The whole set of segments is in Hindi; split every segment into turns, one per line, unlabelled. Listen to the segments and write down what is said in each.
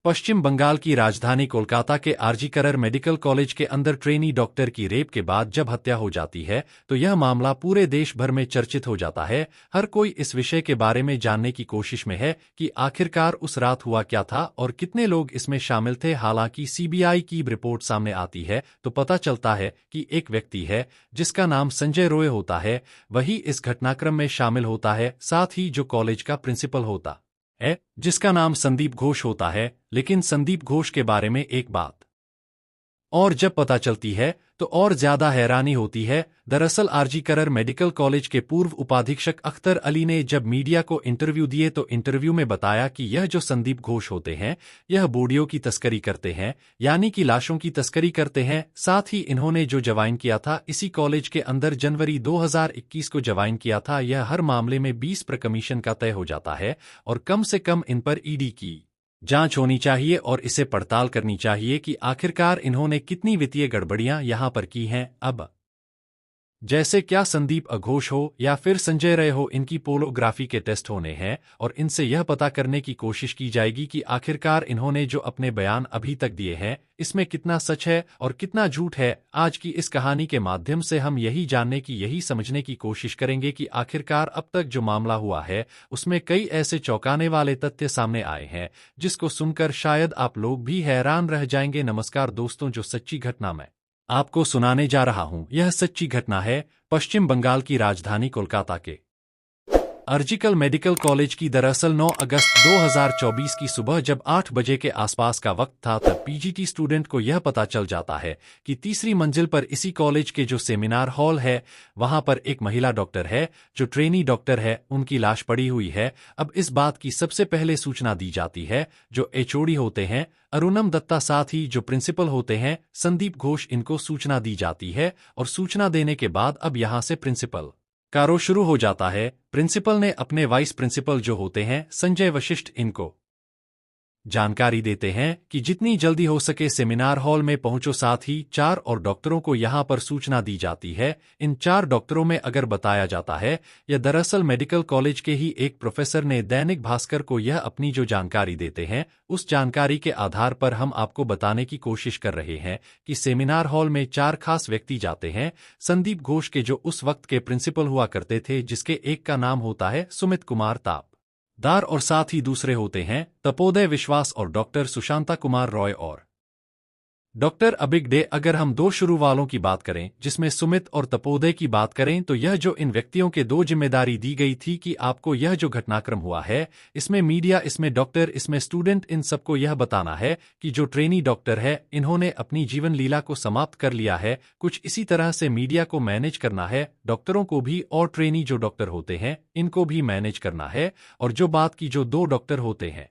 पश्चिम बंगाल की राजधानी कोलकाता के आरजी कर मेडिकल कॉलेज के अंदर ट्रेनी डॉक्टर की रेप के बाद जब हत्या हो जाती है तो यह मामला पूरे देश भर में चर्चित हो जाता है। हर कोई इस विषय के बारे में जानने की कोशिश में है कि आखिरकार उस रात हुआ क्या था और कितने लोग इसमें शामिल थे। हालांकि सीबीआई की रिपोर्ट सामने आती है तो पता चलता है कि एक व्यक्ति है जिसका नाम संजय रॉय होता है, वही इस घटनाक्रम में शामिल होता है। साथ ही जो कॉलेज का प्रिंसिपल होता है जिसका नाम संदीप घोष होता है। लेकिन संदीप घोष के बारे में एक बात और जब पता चलती है तो और ज्यादा हैरानी होती है। दरअसल आरजी कर मेडिकल कॉलेज के पूर्व उपाधीक्षक अख्तर अली ने जब मीडिया को इंटरव्यू दिए तो इंटरव्यू में बताया कि यह जो संदीप घोष होते हैं यह बॉडियों की तस्करी करते हैं, यानी कि लाशों की तस्करी करते हैं। साथ ही इन्होंने जो ज्वाइन किया था इसी कॉलेज के अंदर जनवरी 2021 को ज्वाइन किया था। यह हर मामले में 20 पर कमीशन का तय हो जाता है और कम से कम इन पर ईडी की जांच होनी चाहिए और इसे पड़ताल करनी चाहिए कि आखिरकार इन्होंने कितनी वित्तीय गड़बड़ियां यहां पर की हैं। अब जैसे क्या संदीप घोष हो या फिर संजय रॉय हो, इनकी पोलोग्राफी के टेस्ट होने हैं और इनसे यह पता करने की कोशिश की जाएगी कि आखिरकार इन्होंने जो अपने बयान अभी तक दिए हैं इसमें कितना सच है और कितना झूठ है। आज की इस कहानी के माध्यम से हम यही समझने की कोशिश करेंगे कि आखिरकार अब तक जो मामला हुआ है उसमें कई ऐसे चौंकाने वाले तथ्य सामने आए हैं जिसको सुनकर शायद आप लोग भी हैरान रह जाएंगे। नमस्कार दोस्तों, जो सच्ची घटना मैं आपको सुनाने जा रहा हूं यह सच्ची घटना है पश्चिम बंगाल की राजधानी कोलकाता के आरजीकर मेडिकल कॉलेज की। दरअसल 9 अगस्त 2024 की सुबह जब 8 बजे के आसपास का वक्त था तब पीजीटी स्टूडेंट को यह पता चल जाता है कि तीसरी मंजिल पर इसी कॉलेज के जो सेमिनार हॉल है वहां पर एक महिला डॉक्टर है जो ट्रेनी डॉक्टर है, उनकी लाश पड़ी हुई है। अब इस बात की सबसे पहले सूचना दी जाती है जो एचओडी होते हैं अरुणम दत्ता, साथ ही जो प्रिंसिपल होते हैं संदीप घोष, इनको सूचना दी जाती है। और सूचना देने के बाद अब यहां से प्रिंसिपल कार्य शुरू हो जाता है। प्रिंसिपल ने अपने वाइस प्रिंसिपल जो होते हैं संजय वशिष्ठ, इनको जानकारी देते हैं कि जितनी जल्दी हो सके सेमिनार हॉल में पहुंचो। साथ ही 4 और डॉक्टरों को यहां पर सूचना दी जाती है। इन 4 डॉक्टरों में अगर बताया जाता है यह दरअसल मेडिकल कॉलेज के ही एक प्रोफेसर ने दैनिक भास्कर को यह अपनी जो जानकारी देते हैं उस जानकारी के आधार पर हम आपको बताने की कोशिश कर रहे हैं कि सेमिनार हॉल में 4 खास व्यक्ति जाते हैं। संदीप घोष के जो उस वक्त के प्रिंसिपल हुआ करते थे जिसके एक का नाम होता है सुमित कुमार दार और साथ ही दूसरे होते हैं तपोदय विश्वास और डॉक्टर सुशांता कुमार रॉय और डॉक्टर अबिग डे। अगर हम 2 शुरू वालों की बात करें जिसमें सुमित और तपोदय की बात करें तो यह जो इन व्यक्तियों के 2 जिम्मेदारी दी गई थी कि आपको यह जो घटनाक्रम हुआ है इसमें मीडिया, इसमें डॉक्टर, इसमें स्टूडेंट, इन सबको यह बताना है कि जो ट्रेनी डॉक्टर है इन्होंने अपनी जीवन लीला को समाप्त कर लिया है। कुछ इसी तरह से मीडिया को मैनेज करना है, डॉक्टरों को भी और ट्रेनी जो डॉक्टर होते हैं इनको भी मैनेज करना है। और जो बात की जो 2 डॉक्टर होते हैं,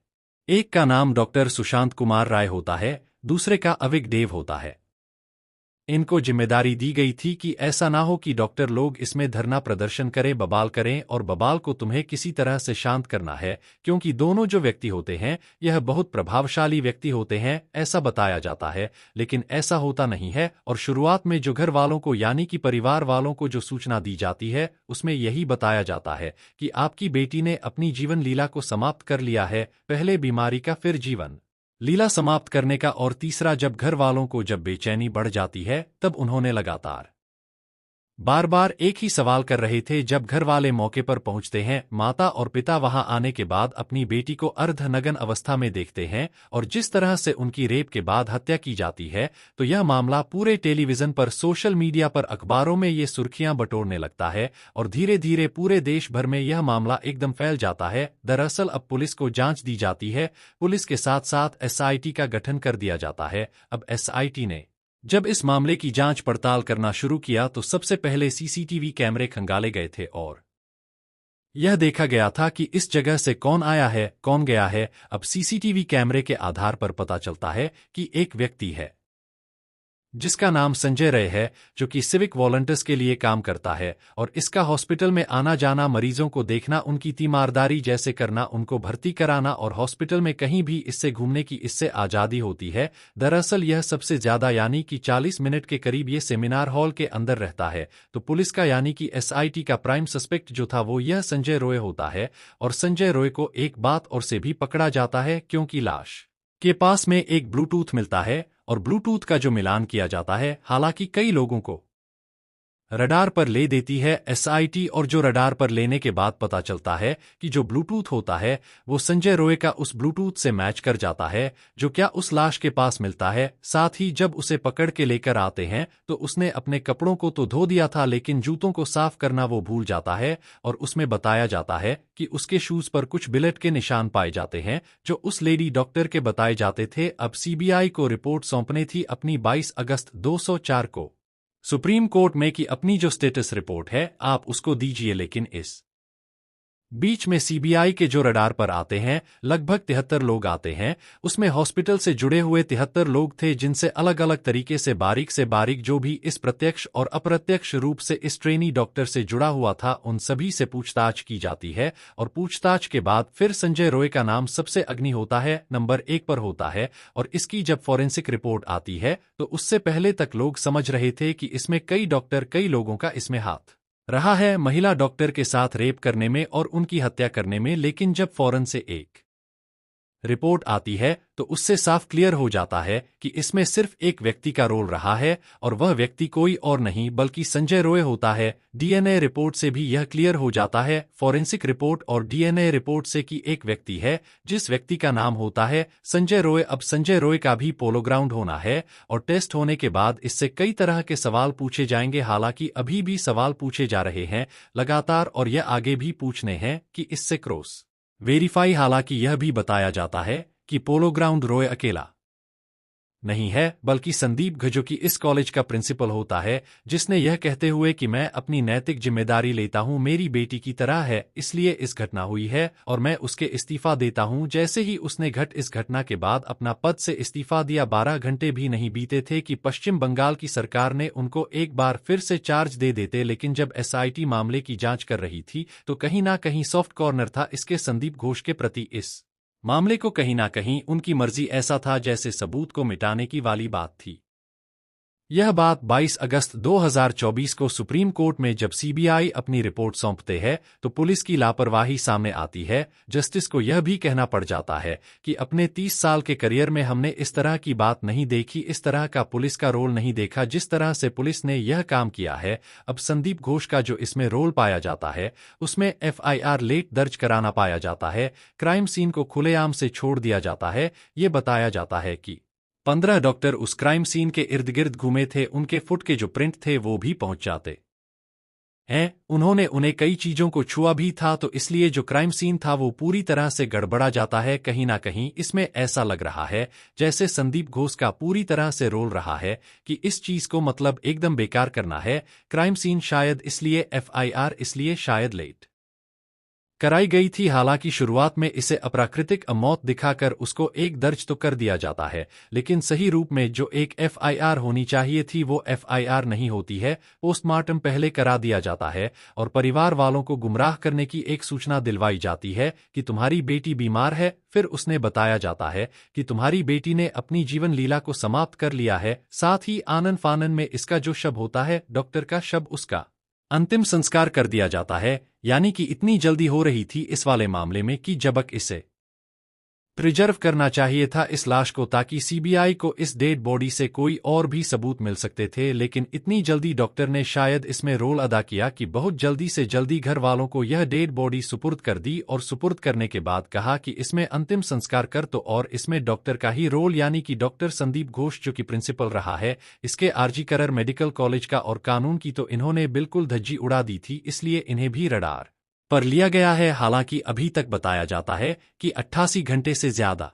एक का नाम डॉक्टर सुशांत कुमार राय होता है, दूसरे का अविग देव होता है। इनको जिम्मेदारी दी गई थी कि ऐसा ना हो कि डॉक्टर लोग इसमें धरना प्रदर्शन करें, बवाल करें, और बवाल को तुम्हें किसी तरह से शांत करना है क्योंकि दोनों जो व्यक्ति होते हैं यह बहुत प्रभावशाली व्यक्ति होते हैं, ऐसा बताया जाता है। लेकिन ऐसा होता नहीं है और शुरुआत में जो घर वालों को यानी कि परिवार वालों को जो सूचना दी जाती है उसमें यही बताया जाता है कि आपकी बेटी ने अपनी जीवन लीला को समाप्त कर लिया है, पहले बीमारी का फिर जीवन लीला समाप्त करने का। और तीसरा, जब घर वालों को जब बेचैनी बढ़ जाती है तब उन्होंने लगातार बार बार एक ही सवाल कर रहे थे। जब घर वाले मौके पर पहुंचते हैं, माता और पिता वहां आने के बाद अपनी बेटी को अर्धनग्न अवस्था में देखते हैं और जिस तरह से उनकी रेप के बाद हत्या की जाती है तो यह मामला पूरे टेलीविजन पर, सोशल मीडिया पर, अखबारों में ये सुर्खियां बटोरने लगता है और धीरे धीरे पूरे देश भर में यह मामला एकदम फैल जाता है। दरअसल अब पुलिस को जांच दी जाती है, पुलिस के साथ साथ एसआईटी का गठन कर दिया जाता है। अब एसआईटी ने जब इस मामले की जांच पड़ताल करना शुरू किया तो सबसे पहले सीसीटीवी कैमरे खंगाले गए थे और यह देखा गया था कि इस जगह से कौन आया है, कौन गया है। अब सीसीटीवी कैमरे के आधार पर पता चलता है कि एक व्यक्ति है जिसका नाम संजय रॉय है जो कि सिविक वॉलंटियर्स के लिए काम करता है और इसका हॉस्पिटल में आना जाना, मरीजों को देखना, उनकी तीमारदारी जैसे करना, उनको भर्ती कराना और हॉस्पिटल में कहीं भी इससे घूमने की इससे आज़ादी होती है। दरअसल यह सबसे ज्यादा यानी कि 40 मिनट के करीब ये सेमिनार हॉल के अंदर रहता है। तो पुलिस का यानी कि एसआईटी का प्राइम सस्पेक्ट जो था वो यह संजय रॉय होता है और संजय रॉय को एक बात और से भी पकड़ा जाता है क्योंकि लाश के पास में एक ब्लूटूथ मिलता है और ब्लूटूथ का जो मिलान किया जाता है, हालांकि कई लोगों को रडार पर ले देती है एसआईटी, और जो रडार पर लेने के बाद पता चलता है कि जो ब्लूटूथ होता है वो संजय रॉय का उस ब्लूटूथ से मैच कर जाता है जो क्या उस लाश के पास मिलता है। साथ ही जब उसे पकड़ के लेकर आते हैं तो उसने अपने कपड़ों को तो धो दिया था, लेकिन जूतों को साफ करना वो भूल जाता है, और उसमें बताया जाता है कि उसके शूज पर कुछ बुलेट के निशान पाए जाते हैं जो उस लेडी डॉक्टर के बताए जाते थे। अब सीबीआई को रिपोर्ट सौंपने थी अपनी 22 अगस्त 2004 को सुप्रीम कोर्ट में कि अपनी जो स्टेटस रिपोर्ट है आप उसको दीजिए, लेकिन इस बीच में सीबीआई के जो रडार पर आते हैं लगभग 73 लोग आते हैं। उसमें हॉस्पिटल से जुड़े हुए 73 लोग थे जिनसे अलग अलग तरीके से बारीक जो भी इस प्रत्यक्ष और अप्रत्यक्ष रूप से इस ट्रेनी डॉक्टर से जुड़ा हुआ था उन सभी से पूछताछ की जाती है। और पूछताछ के बाद फिर संजय रॉय का नाम सबसे अग्नि होता है, नंबर 1 पर होता है। और इसकी जब फॉरेंसिक रिपोर्ट आती है तो उससे पहले तक लोग समझ रहे थे कि इसमें कई डॉक्टर, कई लोगों का इसमें हाथ रहा है महिला डॉक्टर के साथ रेप करने में और उनकी हत्या करने में। लेकिन जब फौरन से एक रिपोर्ट आती है तो उससे साफ क्लियर हो जाता है कि इसमें सिर्फ एक व्यक्ति का रोल रहा है, और वह व्यक्ति कोई और नहीं बल्कि संजय रॉय होता है। डीएनए रिपोर्ट से भी यह क्लियर हो जाता है, फॉरेंसिक रिपोर्ट और डीएनए रिपोर्ट से कि एक व्यक्ति है जिस व्यक्ति का नाम होता है संजय रॉय। अब संजय रॉय का भी पोलोग्राउंड होना है, और टेस्ट होने के बाद इससे कई तरह के सवाल पूछे जाएंगे। हालांकि अभी भी सवाल पूछे जा रहे हैं लगातार, और यह आगे भी पूछने हैं कि इससे क्रॉस वेरीफाई। हालांकि यह भी बताया जाता है कि पोलोग्राउंड रॉय अकेला नहीं है बल्कि संदीप घ जो कि इस कॉलेज का प्रिंसिपल होता है, जिसने यह कहते हुए कि मैं अपनी नैतिक जिम्मेदारी लेता हूं, मेरी बेटी की तरह है, इसलिए इस घटना हुई है और मैं उसके इस्तीफा देता हूं। जैसे ही उसने इस घटना के बाद अपना पद से इस्तीफा दिया, 12 घंटे भी नहीं बीते थे कि पश्चिम बंगाल की सरकार ने उनको एक बार फिर से चार्ज दे देते। लेकिन जब एसआईटी मामले की जांच कर रही थी तो कहीं ना कहीं सॉफ्ट कॉर्नर था इसके संदीप घोष के प्रति। इस मामले को कहीं ना कहीं उनकी मर्जी ऐसा था जैसे सबूत को मिटाने की वाली बात थी। यह बात 22 अगस्त 2024 को सुप्रीम कोर्ट में जब सीबीआई अपनी रिपोर्ट सौंपते हैं तो पुलिस की लापरवाही सामने आती है। जस्टिस को यह भी कहना पड़ जाता है कि अपने 30 साल के करियर में हमने इस तरह की बात नहीं देखी, इस तरह का पुलिस का रोल नहीं देखा जिस तरह से पुलिस ने यह काम किया है। अब संदीप घोष का जो इसमें रोल पाया जाता है उसमें एफआईआर लेट दर्ज कराना पाया जाता है, क्राइम सीन को खुलेआम से छोड़ दिया जाता है। ये बताया जाता है कि 15 डॉक्टर उस क्राइम सीन के इर्द गिर्द घूमे थे, उनके फुट के जो प्रिंट थे वो भी पहुंच जाते हैं, उन्होंने उन्हें कई चीजों को छुआ भी था, तो इसलिए जो क्राइम सीन था वो पूरी तरह से गड़बड़ा जाता है। कहीं ना कहीं इसमें ऐसा लग रहा है जैसे संदीप घोष का पूरी तरह से रोल रहा है कि इस चीज को मतलब एकदम बेकार करना है क्राइम सीन, शायद इसलिए एफआईआर इसलिए शायद लेट कराई गई थी। हालांकि शुरुआत में इसे अप्राकृतिक मौत दिखाकर उसको एक दर्ज तो कर दिया जाता है, लेकिन सही रूप में जो एक एफआईआर होनी चाहिए थी वो एफआईआर नहीं होती है। पोस्टमार्टम पहले करा दिया जाता है और परिवार वालों को गुमराह करने की एक सूचना दिलवाई जाती है कि तुम्हारी बेटी बीमार है। फिर उसने बताया जाता है कि तुम्हारी बेटी ने अपनी जीवन लीला को समाप्त कर लिया है। साथ ही आनन फानन में इसका जो शव होता है डॉक्टर का शव, उसका अंतिम संस्कार कर दिया जाता है। यानी कि इतनी जल्दी हो रही थी इस वाले मामले में कि जबक इसे प्रिजर्व करना चाहिए था इस लाश को, ताकि सीबीआई को इस डेड बॉडी से कोई और भी सबूत मिल सकते थे। लेकिन इतनी जल्दी डॉक्टर ने शायद इसमें रोल अदा किया कि बहुत जल्दी से जल्दी घर वालों को यह डेड बॉडी सुपुर्द कर दी, और सुपुर्द करने के बाद कहा कि इसमें अंतिम संस्कार कर तो। और इसमें डॉक्टर का ही रोल, यानी कि डॉक्टर संदीप घोष जो कि प्रिंसिपल रहा है इसके आरजी कर मेडिकल कॉलेज का, और कानून की तो इन्होंने बिल्कुल धज्जी उड़ा दी थी, इसलिए इन्हें भी रडार पर लिया गया है। हालांकि अभी तक बताया जाता है कि 88 घंटे से ज्यादा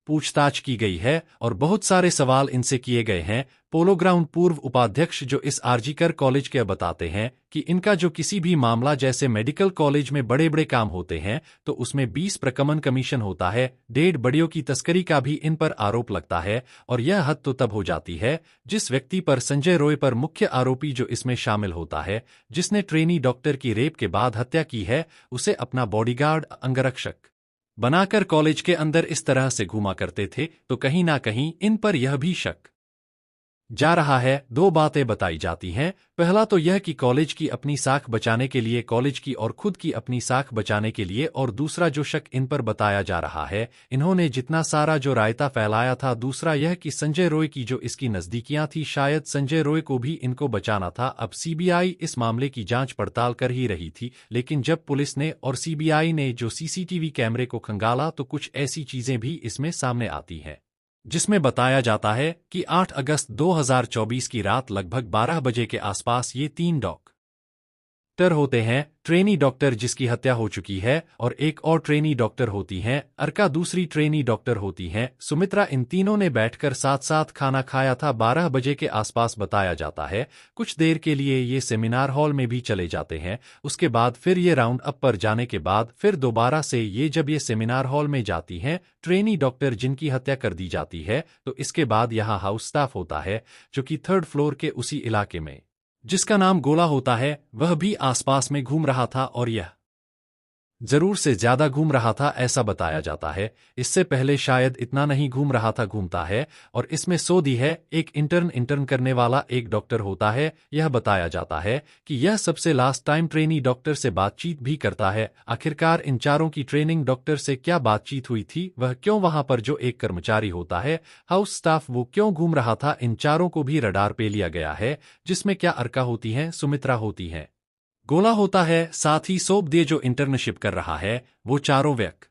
पूछताछ की गई है और बहुत सारे सवाल इनसे किए गए हैं। पोलोग्राउंड पूर्व उपाध्यक्ष जो इस आरजीकर कॉलेज के बताते हैं कि इनका जो किसी भी मामला जैसे मेडिकल कॉलेज में बड़े बड़े काम होते हैं तो उसमें 20 प्रकमन कमीशन होता है। डेड बॉडियों की तस्करी का भी इन पर आरोप लगता है, और यह हद तो तब हो जाती है जिस व्यक्ति पर, संजय रॉय पर, मुख्य आरोपी जो इसमें शामिल होता है, जिसने ट्रेनी डॉक्टर की रेप के बाद हत्या की है, उसे अपना बॉडीगार्ड, अंगरक्षक बनाकर कॉलेज के अंदर इस तरह से घुमा करते थे। तो कहीं ना कहीं इन पर यह भी शक जा रहा है। दो बातें बताई जाती हैं। पहला तो यह कि कॉलेज की अपनी साख बचाने के लिए, कॉलेज की और खुद की अपनी साख बचाने के लिए, और दूसरा जो शक इन पर बताया जा रहा है, इन्होंने जितना सारा जो रायता फैलाया था। दूसरा यह कि संजय रॉय की जो इसकी नजदीकियां थी, शायद संजय रॉय को भी इनको बचाना था। अब सीबीआई इस मामले की जांच पड़ताल कर ही रही थी, लेकिन जब पुलिस ने और सीबीआई ने जो सीसीटीवी कैमरे को खंगाला तो कुछ ऐसी चीजें भी इसमें सामने आती हैं, जिसमें बताया जाता है कि 8 अगस्त 2024 की रात लगभग 12 बजे के आसपास ये तीन डॉक्टर होते हैं। ट्रेनी डॉक्टर जिसकी हत्या हो चुकी है, और एक और ट्रेनी डॉक्टर होती हैं, अर्का दूसरी ट्रेनी डॉक्टर होती हैं, सुमित्रा। इन तीनों ने बैठकर साथ साथ खाना खाया था। 12 बजे के आसपास बताया जाता है। कुछ देर के लिए ये सेमिनार हॉल में भी चले जाते हैं। उसके बाद फिर ये राउंड अप पर जाने के बाद फिर दोबारा से ये जब ये सेमिनार हॉल में जाती हैं, ट्रेनी डॉक्टर जिनकी हत्या कर दी जाती है, तो इसके बाद यहाँ हाउस स्टाफ होता है जो कि 3rd फ्लोर के उसी इलाके में, जिसका नाम गोला होता है, वह भी आसपास में घूम रहा था, और यह जरूर से ज्यादा घूम रहा था ऐसा बताया जाता है। इससे पहले शायद इतना नहीं घूम रहा था, घूमता है। और इसमें सोदी है, एक इंटर्न करने वाला एक डॉक्टर होता है। यह बताया जाता है कि यह सबसे लास्ट टाइम ट्रेनी डॉक्टर से बातचीत भी करता है। आखिरकार इन चारों की ट्रेनिंग डॉक्टर से क्या बातचीत हुई थी, वह क्यों वहां पर जो एक कर्मचारी होता है हाउस स्टाफ, वो क्यों घूम रहा था, इन चारों को भी रडार पे लिया गया है। जिसमें क्या अर्का होती हैं, सुमित्रा होती हैं, गोला होता है, साथ ही सोबदे जो इंटर्नशिप कर रहा है, वो चारों व्यक्ति।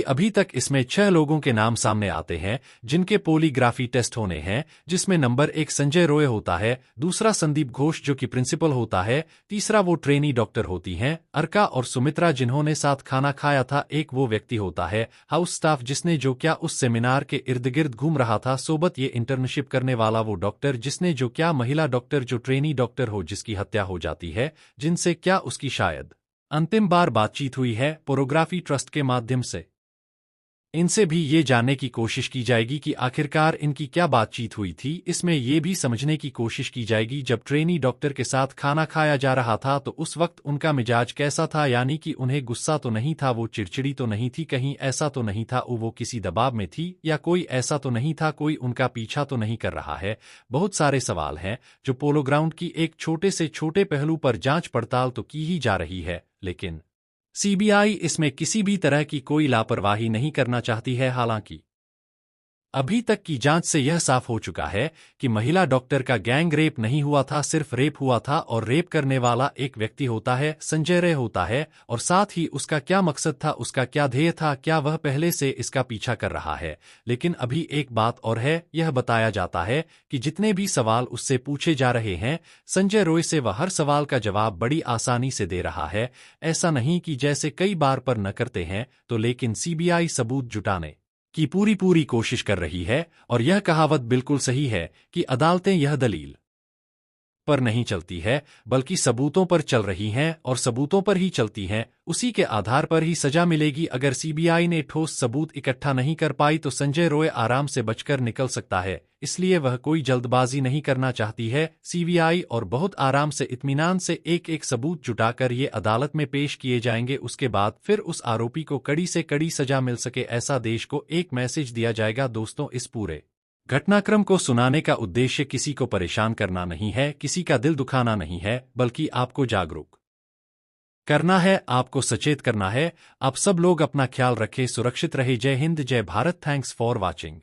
अभी तक इसमें 6 लोगों के नाम सामने आते हैं जिनके पॉलीग्राफी टेस्ट होने हैं, जिसमें नंबर 1 संजय रॉय होता है, दूसरा संदीप घोष जो कि प्रिंसिपल होता है, तीसरा वो ट्रेनी डॉक्टर होती हैं अर्का और सुमित्रा जिन्होंने साथ खाना खाया था, एक वो व्यक्ति होता है हाउस स्टाफ जिसने जो क्या उस सेमिनार के इर्द गिर्द घूम रहा था, सोबत ये इंटर्नशिप करने वाला वो डॉक्टर जिसने जो क्या महिला डॉक्टर जो ट्रेनी डॉक्टर हो जिसकी हत्या हो जाती है, जिनसे क्या उसकी शायद अंतिम बार बातचीत हुई है पोरोग्राफी ट्रस्ट के माध्यम से। इनसे भी ये जानने की कोशिश की जाएगी कि आखिरकार इनकी क्या बातचीत हुई थी। इसमें ये भी समझने की कोशिश की जाएगी जब ट्रेनी डॉक्टर के साथ खाना खाया जा रहा था तो उस वक्त उनका मिजाज कैसा था, यानी कि उन्हें गुस्सा तो नहीं था, वो चिड़चिड़ी तो नहीं थी, कहीं ऐसा तो नहीं था वो किसी दबाव में थी, या कोई ऐसा तो नहीं था कोई उनका पीछा तो नहीं कर रहा है। बहुत सारे सवाल हैं जो पोलो ग्राउंड की एक छोटे से छोटे पहलू पर जांच पड़ताल तो की ही जा रही है, लेकिन सीबीआई इसमें किसी भी तरह की कोई लापरवाही नहीं करना चाहती है। हालांकि अभी तक की जांच से यह साफ हो चुका है कि महिला डॉक्टर का गैंग रेप नहीं हुआ था, सिर्फ रेप हुआ था, और रेप करने वाला एक व्यक्ति होता है संजय रे होता है। और साथ ही उसका क्या मकसद था, उसका क्या ध्येय था, क्या वह पहले से इसका पीछा कर रहा है। लेकिन अभी एक बात और है, यह बताया जाता है कि जितने भी सवाल उससे पूछे जा रहे हैं संजय रॉय से, वह हर सवाल का जवाब बड़ी आसानी से दे रहा है। ऐसा नहीं कि जैसे कई बार पर न करते हैं तो, लेकिन सीबीआई सबूत जुटाने की पूरी कोशिश कर रही है। और यह कहावत बिल्कुल सही है कि अदालतें यह दलील पर नहीं चलती है बल्कि सबूतों पर चल रही हैं, और सबूतों पर ही चलती हैं, उसी के आधार पर ही सजा मिलेगी। अगर सीबीआई ने ठोस सबूत इकट्ठा नहीं कर पाई तो संजय रॉय आराम से बचकर निकल सकता है, इसलिए वह कोई जल्दबाजी नहीं करना चाहती है सीबीआई, और बहुत आराम से इत्मीनान से एक एक सबूत जुटाकर ये अदालत में पेश किए जाएंगे। उसके बाद फिर उस आरोपी को कड़ी से कड़ी सजा मिल सके, ऐसा देश को एक मैसेज दिया जाएगा। दोस्तों, इस पूरे घटनाक्रम को सुनाने का उद्देश्य किसी को परेशान करना नहीं है, किसी का दिल दुखाना नहीं है, बल्कि आपको जागरूक करना है, आपको सचेत करना है। आप सब लोग अपना ख्याल रखें, सुरक्षित रहे। जय हिंद, जय भारत। Thanks for watching.